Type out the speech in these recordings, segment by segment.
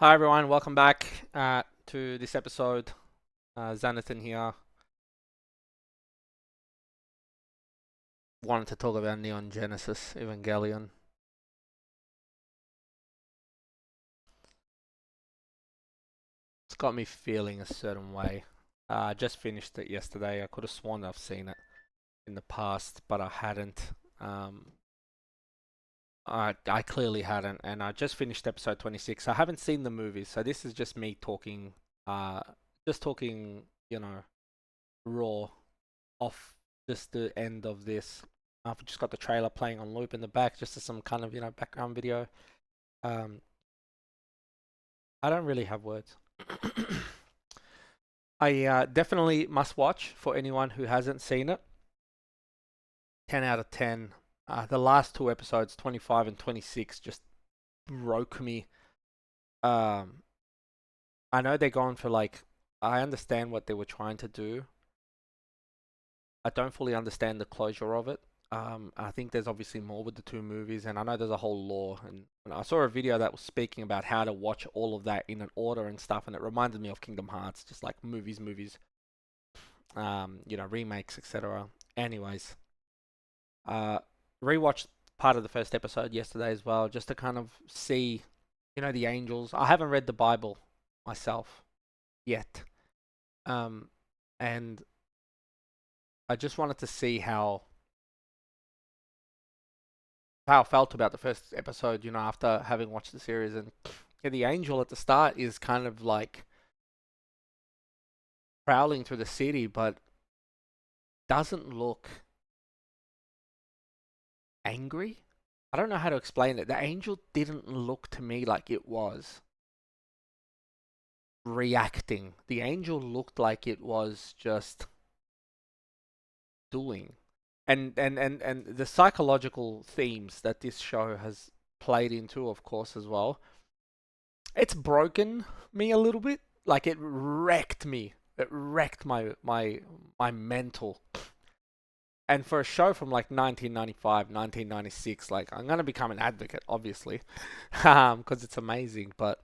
Hi everyone, welcome back to this episode. Zanathan here. Wanted to talk about Neon Genesis Evangelion. It's got me feeling a certain way. I just finished it yesterday. I could have sworn I've seen it in the past, but I hadn't. I clearly hadn't, and I just finished episode 26. I haven't seen the movies, so this is just me talking. Just talking, raw off just the end of this. I've just got the trailer playing on loop in the back, just as some kind of background video. Um, I don't really have words. I definitely must watch for anyone who hasn't seen it. 10 out of 10. The last two episodes, 25 and 26, just broke me. Um, I know they're going for like. I understand what they were trying to do. I don't fully understand the closure of it. I think there's obviously more with the two movies, and I know there's a whole lore. And I saw a video that was speaking about how to watch all of that in an order and stuff, and it reminded me of Kingdom Hearts, just like movies, remakes, etc. Anyways, uh, rewatched part of the first episode yesterday as well, just to kind of see, the angels. I haven't read the Bible myself yet, and I just wanted to see how I felt about the first episode, after having watched the series. And yeah, the angel at the start is kind of like prowling through the city, but doesn't look angry. I don't know how to explain it. The angel didn't look to me like it was reacting. The angel looked like it was just doing. And the psychological themes that this show has played into, of course, as well, it's broken me a little bit. Like it wrecked me. It wrecked my mental. And for a show from like 1995, 1996, like I'm gonna become an advocate, obviously, because it's amazing. But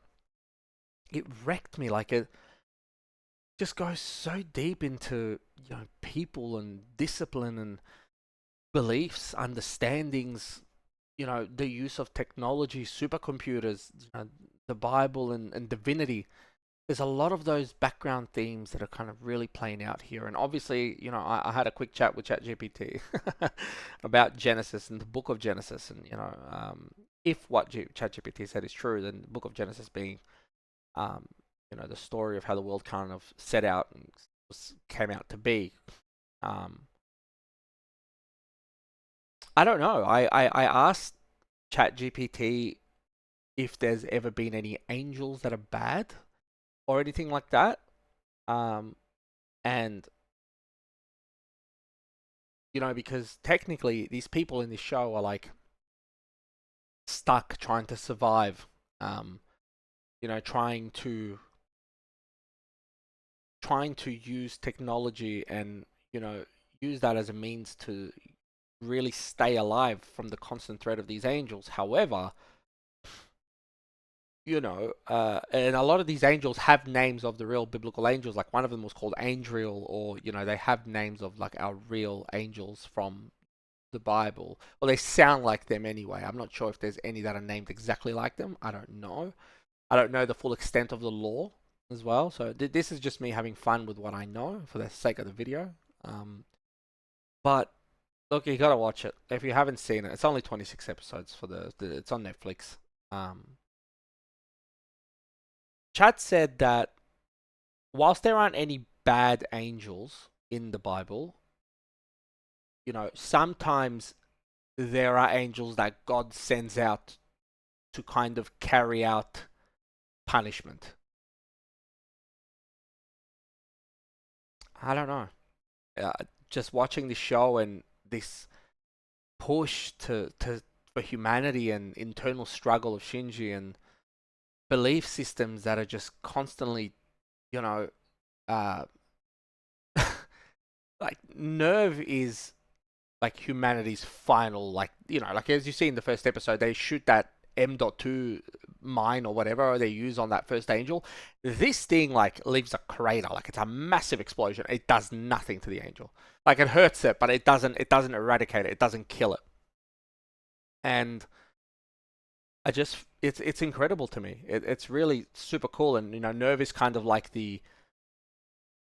it wrecked me. Like it just goes so deep into people and discipline and beliefs, understandings, the use of technology, supercomputers, the Bible and divinity. There's a lot of those background themes that are kind of really playing out here. And obviously, I had a quick chat with ChatGPT about Genesis and the book of Genesis. And, if what ChatGPT said is true, then the book of Genesis being, the story of how the world kind of set out and came out to be. Um, I don't know. I asked ChatGPT if there's ever been any angels that are bad or anything like that. Um, and because technically these people in this show are like stuck trying to survive. Um, trying to use technology and use that as a means to really stay alive from the constant threat of these angels. However, and a lot of these angels have names of the real biblical angels. Like one of them was called Angel, or they have names of like our real angels from the Bible. Well, they sound like them anyway. I'm not sure if there's any that are named exactly like them. I don't know. I don't know the full extent of the lore as well. So this is just me having fun with what I know for the sake of the video. But look, you gotta watch it if you haven't seen it. It's only 26 episodes for it's on Netflix. Chad said that whilst there aren't any bad angels in the Bible, sometimes there are angels that God sends out to kind of carry out punishment. I don't know. Just watching the show and this push to for humanity and internal struggle of Shinji and belief systems that are just constantly, you know, uh, like Nerve is like humanity's final, like like as you see in the first episode, they shoot that M.2 mine or whatever they use on that first angel, this thing like leaves a crater, like it's a massive explosion. It does nothing to the angel. Like it hurts it, but it doesn't eradicate it. It doesn't kill it. And it's incredible to me. It's really super cool. And Nerve is kind of like the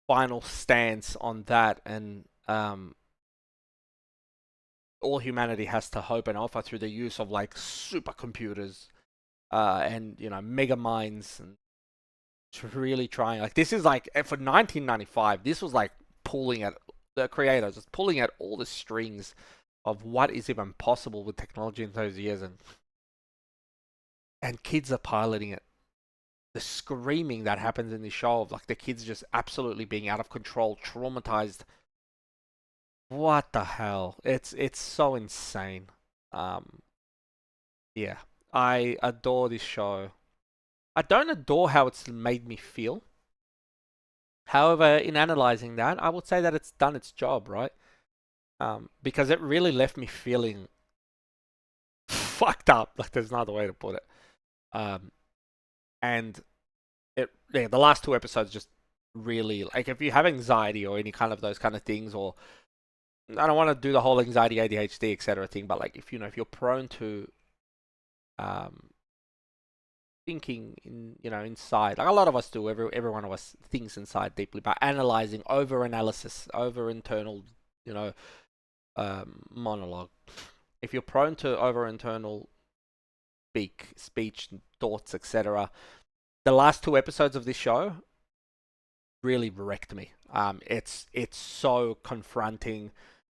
final stance on that, and all humanity has to hope and offer through the use of like supercomputers, and mega minds, and really trying. Like this is like for 1995, this was like pulling at the creators, just pulling at all the strings of what is even possible with technology in those years, and kids are piloting it. The screaming that happens in the show of like the kids just absolutely being out of control, traumatized. What the hell? It's so insane. Um, yeah, I adore this show. I don't adore how it's made me feel. However, in analyzing that, I would say that it's done its job, right? Because it really left me feeling fucked up. Like there's no other way to put it. Um, and the last two episodes just really, like, if you have anxiety or any kind of those kind of things, or I don't want to do the whole anxiety, ADHD, etc. thing, but like if you're prone to um thinking inside, like a lot of us do, every one of us thinks inside deeply, but analyzing, over analysis, over internal, you know monologue. If you're prone to over internal speech, thoughts, etc., the last two episodes of this show really wrecked me. It's so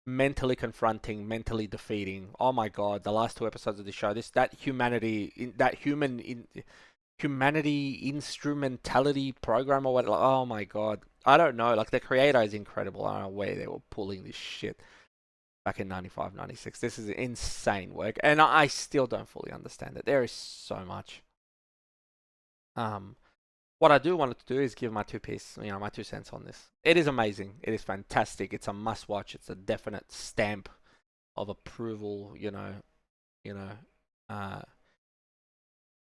mentally confronting, mentally defeating. Oh my god, the last two episodes of the show, humanity instrumentality program or what? Like, oh my god, I don't know. Like the creator is incredible. I don't know where they were pulling this shit back in 95, 96. This is insane work, and I still don't fully understand it. There is so much. Um, what I do want to do is give my my 2 cents on this. It is amazing. It is fantastic. It's a must watch. It's a definite stamp of approval. You know, uh,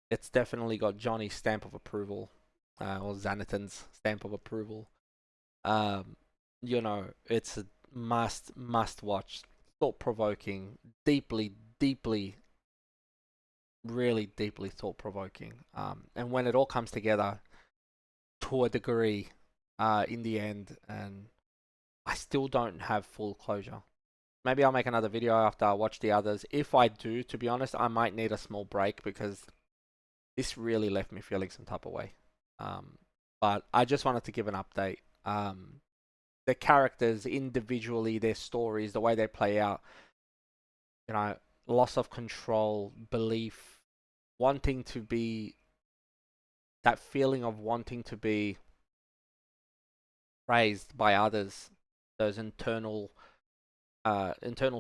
it's definitely got Johnny's stamp of approval, or Xanathan's stamp of approval. Um, it's a must watch, thought provoking, deeply, really deeply thought provoking. And when it all comes together to a degree, in the end, and I still don't have full closure. Maybe I'll make another video after I watch the others. If I do, to be honest, I might need a small break because this really left me feeling some type of way. But I just wanted to give an update. The characters individually, their stories, the way they play out, loss of control, belief, wanting to be, that feeling of wanting to be praised by others, those internal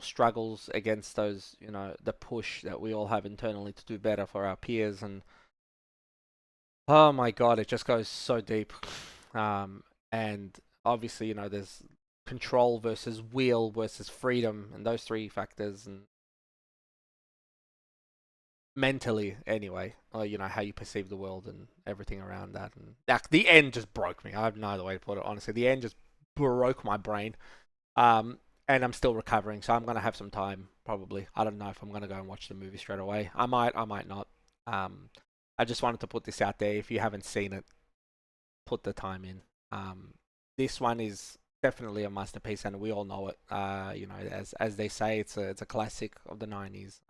struggles against those, the push that we all have internally to do better for our peers. And oh my god, it just goes so deep. And obviously, there's control versus will versus freedom, and those three factors, and mentally anyway, or how you perceive the world and everything around that. And the end just broke me. I have no other way to put it, honestly. The end just broke my brain. And I'm still recovering, so I'm gonna have some time probably. I don't know if I'm gonna go and watch the movie straight away. I might not. I just wanted to put this out there. If you haven't seen it, put the time in. This one is definitely a masterpiece, and we all know it. As they say, it's a classic of the 90s.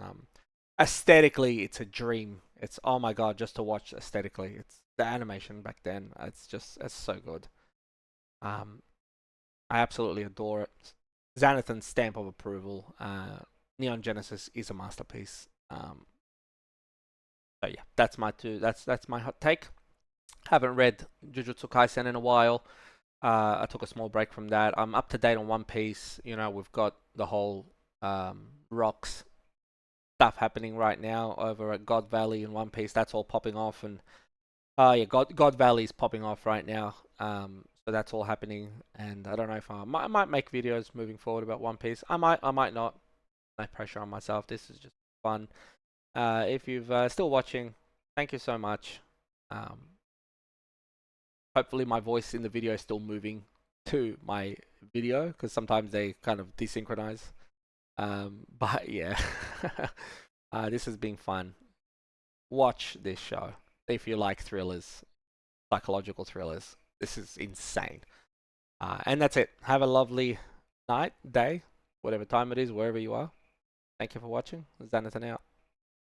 Aesthetically, it's a dream. It's, oh my god, just to watch aesthetically. It's the animation back then. It's so good. I absolutely adore it. Xanathan's stamp of approval. Neon Genesis is a masterpiece. So yeah, that's my hot take. Haven't read Jujutsu Kaisen in a while. I took a small break from that. I'm up to date on One Piece. We've got the whole rocks stuff happening right now over at God Valley in One Piece. That's all popping off, and yeah, God Valley is popping off right now. So that's all happening, and I don't know if I might make videos moving forward about One Piece. I might not. No pressure on myself. This is just fun. If you've still watching, Thank you so much. Um, Hopefully my voice in the video is still moving to my video because sometimes they kind of desynchronize. But yeah, this has been fun. Watch this show if you like thrillers, psychological thrillers. This is insane. And that's it. Have a lovely night, day, whatever time it is, wherever you are. Thank you for watching. Zanathan out.